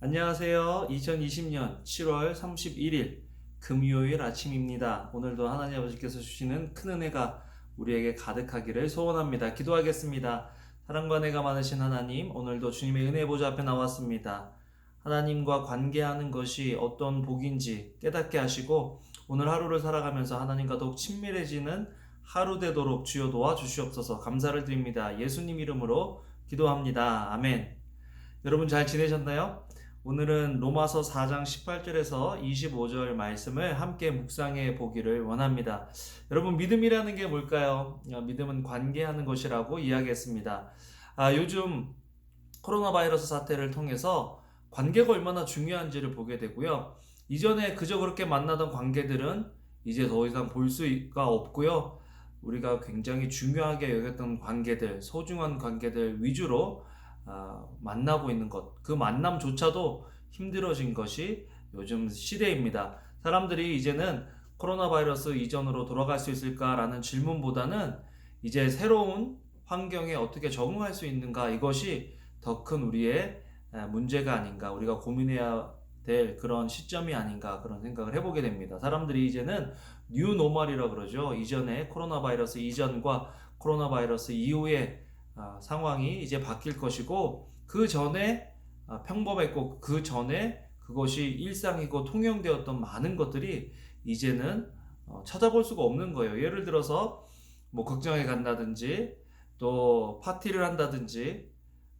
안녕하세요. 2020년 7월 31일 금요일 아침입니다. 오늘도 하나님 아버지께서 주시는 큰 은혜가 우리에게 가득하기를 소원합니다. 기도하겠습니다. 사랑과 은혜가 많으신 하나님, 오늘도 주님의 은혜 보좌 앞에 나왔습니다. 하나님과 관계하는 것이 어떤 복인지 깨닫게 하시고 오늘 하루를 살아가면서 하나님과 더욱 친밀해지는 하루 되도록 주여 도와주시옵소서. 감사를 드립니다. 예수님 이름으로 기도합니다. 아멘. 여러분 잘 지내셨나요? 오늘은 로마서 4장 18절에서 25절 말씀을 함께 묵상해 보기를 원합니다. 여러분, 믿음이라는 게 뭘까요? 믿음은 관계하는 것이라고 이야기했습니다. 요즘 코로나 바이러스 사태를 통해서 관계가 얼마나 중요한지를 보게 되고요. 이전에 그저 그렇게 만나던 관계들은 이제 더 이상 볼 수가 없고요. 우리가 굉장히 중요하게 여겼던 관계들, 소중한 관계들 위주로 만나고 있는 것, 그 만남조차도 힘들어진 것이 요즘 시대입니다. 사람들이 이제는 코로나 바이러스 이전으로 돌아갈 수 있을까라는 질문보다는 이제 새로운 환경에 어떻게 적응할 수 있는가, 이것이 더 큰 우리의 문제가 아닌가, 우리가 고민해야 될 그런 시점이 아닌가, 그런 생각을 해보게 됩니다. 사람들이 이제는 뉴 노멀이라 그러죠. 이전에 코로나 바이러스 이전과 코로나 바이러스 이후에 상황이 이제 바뀔 것이고, 그 전에 평범했고 그 전에 그것이 일상이고 통용되었던 많은 것들이 이제는 찾아볼 수가 없는 거예요. 예를 들어서 뭐 극장에 간다든지 또 파티를 한다든지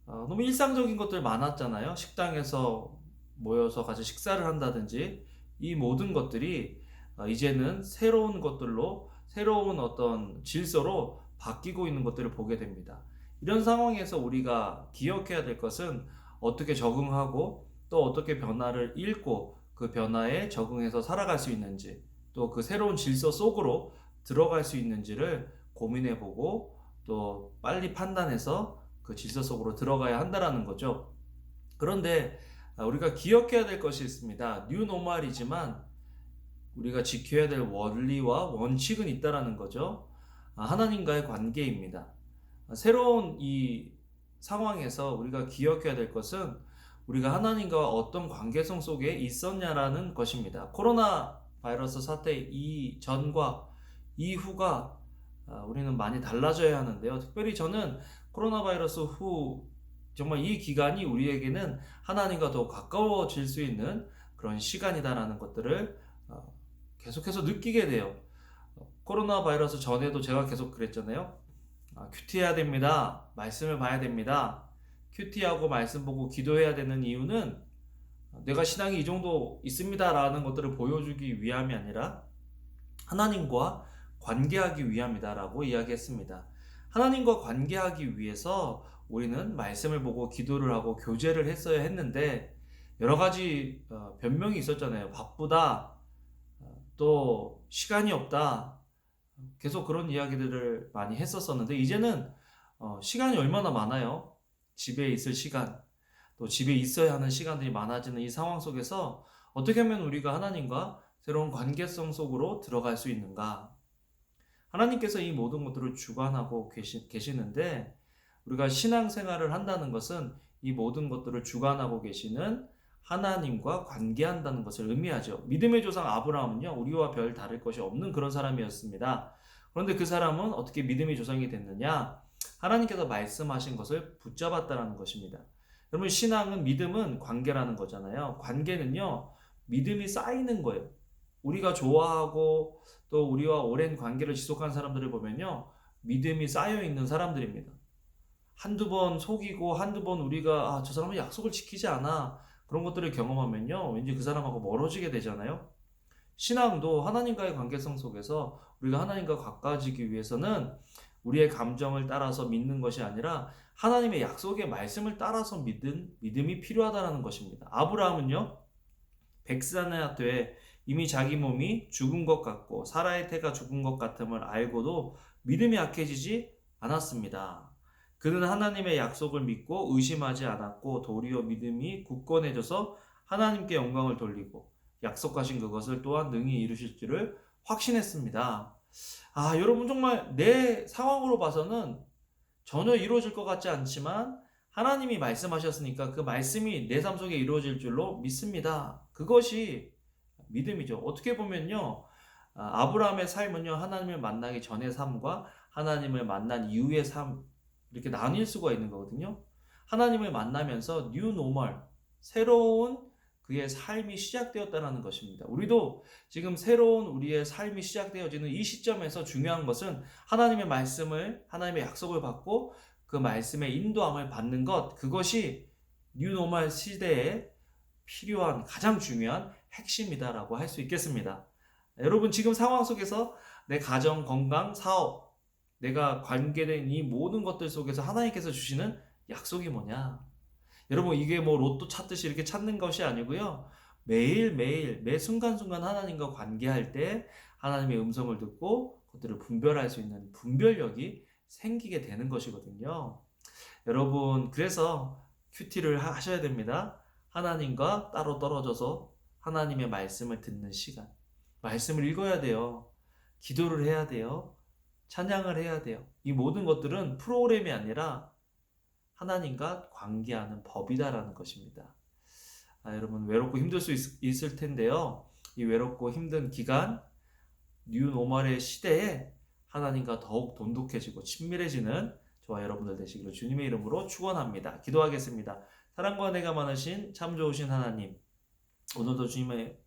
너무 일상적인 것들 많았잖아요. 식당에서 모여서 같이 식사를 한다든지, 이 모든 것들이 이제는 새로운 것들로, 새로운 어떤 질서로 바뀌고 있는 것들을 보게 됩니다. 이런 상황에서 우리가 기억해야 될 것은 어떻게 적응하고 또 어떻게 변화를 읽고 그 변화에 적응해서 살아갈 수 있는지, 또 그 새로운 질서 속으로 들어갈 수 있는지를 고민해보고 또 빨리 판단해서 그 질서 속으로 들어가야 한다라는 거죠. 그런데 우리가 기억해야 될 것이 있습니다. 뉴노멀이지만 우리가 지켜야 될 원리와 원칙은 있다라는 거죠. 하나님과의 관계입니다. 새로운 이 상황에서 우리가 기억해야 될 것은 우리가 하나님과 어떤 관계성 속에 있었냐라는 것입니다. 코로나 바이러스 사태 이전과 이후가 우리는 많이 달라져야 하는데요. 특별히 저는 코로나 바이러스 후 정말 이 기간이 우리에게는 하나님과 더 가까워질 수 있는 그런 시간이다라는 것들을 계속해서 느끼게 돼요. 코로나 바이러스 전에도 제가 계속 그랬잖아요. 큐티해야 됩니다. 말씀을 봐야 됩니다. 큐티하고 말씀 보고 기도해야 되는 이유는 내가 신앙이 이 정도 있습니다라는 것들을 보여주기 위함이 아니라 하나님과 관계하기 위함이다라고 이야기했습니다. 하나님과 관계하기 위해서 우리는 말씀을 보고 기도를 하고 교제를 했어야 했는데, 여러 가지 변명이 있었잖아요. 바쁘다, 또 시간이 없다, 계속 그런 이야기들을 많이 했었었는데, 이제는 시간이 얼마나 많아요. 집에 있을 시간, 또 집에 있어야 하는 시간들이 많아지는 이 상황 속에서 어떻게 하면 우리가 하나님과 새로운 관계성 속으로 들어갈 수 있는가? 하나님께서 이 모든 것들을 주관하고 계시는데, 우리가 신앙생활을 한다는 것은 이 모든 것들을 주관하고 계시는 하나님과 관계한다는 것을 의미하죠. 믿음의 조상 아브라함은요, 우리와 별 다를 것이 없는 그런 사람이었습니다. 그런데 그 사람은 어떻게 믿음의 조상이 됐느냐? 하나님께서 말씀하신 것을 붙잡았다는 것입니다. 여러분, 신앙은, 믿음은 관계라는 거잖아요. 관계는요, 믿음이 쌓이는 거예요. 우리가 좋아하고 또 우리와 오랜 관계를 지속한 사람들을 보면요, 믿음이 쌓여 있는 사람들입니다. 한두 번 속이고 한두 번 우리가 저 사람은 약속을 지키지 않아, 그런 것들을 경험하면요, 왠지 그 사람하고 멀어지게 되잖아요. 신앙도 하나님과의 관계성 속에서 우리가 하나님과 가까워지기 위해서는 우리의 감정을 따라서 믿는 것이 아니라 하나님의 약속의 말씀을 따라서 믿음이 필요하다는 것입니다. 아브라함은요, 백산의 되 이미 자기 몸이 죽은 것 같고 사라의 태가 죽은 것 같음을 알고도 믿음이 약해지지 않았습니다. 그는 하나님의 약속을 믿고 의심하지 않았고 도리어 믿음이 굳건해져서 하나님께 영광을 돌리고 약속하신 그것을 또한 능히 이루실 줄을 확신했습니다. 여러분, 정말 내 상황으로 봐서는 전혀 이루어질 것 같지 않지만 하나님이 말씀하셨으니까 그 말씀이 내 삶 속에 이루어질 줄로 믿습니다. 그것이 믿음이죠. 어떻게 보면요, 아브라함의 삶은요, 하나님을 만나기 전의 삶과 하나님을 만난 이후의 삶, 이렇게 나뉠 수가 있는 거거든요. 하나님을 만나면서 뉴 노멀, 새로운 그의 삶이 시작되었다는 것입니다. 우리도 지금 새로운 우리의 삶이 시작되어지는 이 시점에서 중요한 것은 하나님의 말씀을, 하나님의 약속을 받고 그 말씀의 인도함을 받는 것, 그것이 뉴 노멀 시대에 필요한 가장 중요한 핵심이다라고 할 수 있겠습니다. 여러분, 지금 상황 속에서 내 가정, 건강, 사업, 내가 관계된 이 모든 것들 속에서 하나님께서 주시는 약속이 뭐냐? 여러분, 이게 뭐 로또 찾듯이 이렇게 찾는 것이 아니고요. 매일매일 매 순간순간 하나님과 관계할 때 하나님의 음성을 듣고 그것들을 분별할 수 있는 분별력이 생기게 되는 것이거든요. 여러분, 그래서 큐티를 하셔야 됩니다. 하나님과 따로 떨어져서 하나님의 말씀을 듣는 시간. 말씀을 읽어야 돼요. 기도를 해야 돼요. 찬양을 해야 돼요. 이 모든 것들은 프로그램이 아니라 하나님과 관계하는 법이다라는 것입니다. 여러분, 외롭고 힘들 수 있을 텐데요. 이 외롭고 힘든 기간, 뉴 노멀의 시대에 하나님과 더욱 돈독해지고 친밀해지는 저와 여러분들 되시기를 주님의 이름으로 축원합니다. 기도하겠습니다. 사랑과 은혜가 많으신 참 좋으신 하나님, 오늘도 주님의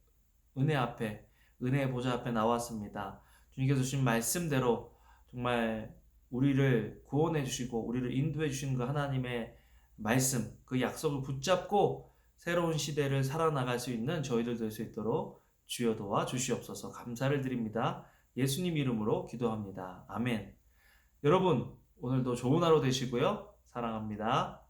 은혜 앞에, 은혜의 보좌 앞에 나왔습니다. 주님께서 주신 말씀대로 정말 우리를 구원해 주시고 우리를 인도해 주신 그 하나님의 말씀, 그 약속을 붙잡고 새로운 시대를 살아나갈 수 있는 저희들 될 수 있도록 주여 도와 주시옵소서. 감사를 드립니다. 예수님 이름으로 기도합니다. 아멘. 여러분, 오늘도 좋은 하루 되시고요. 사랑합니다.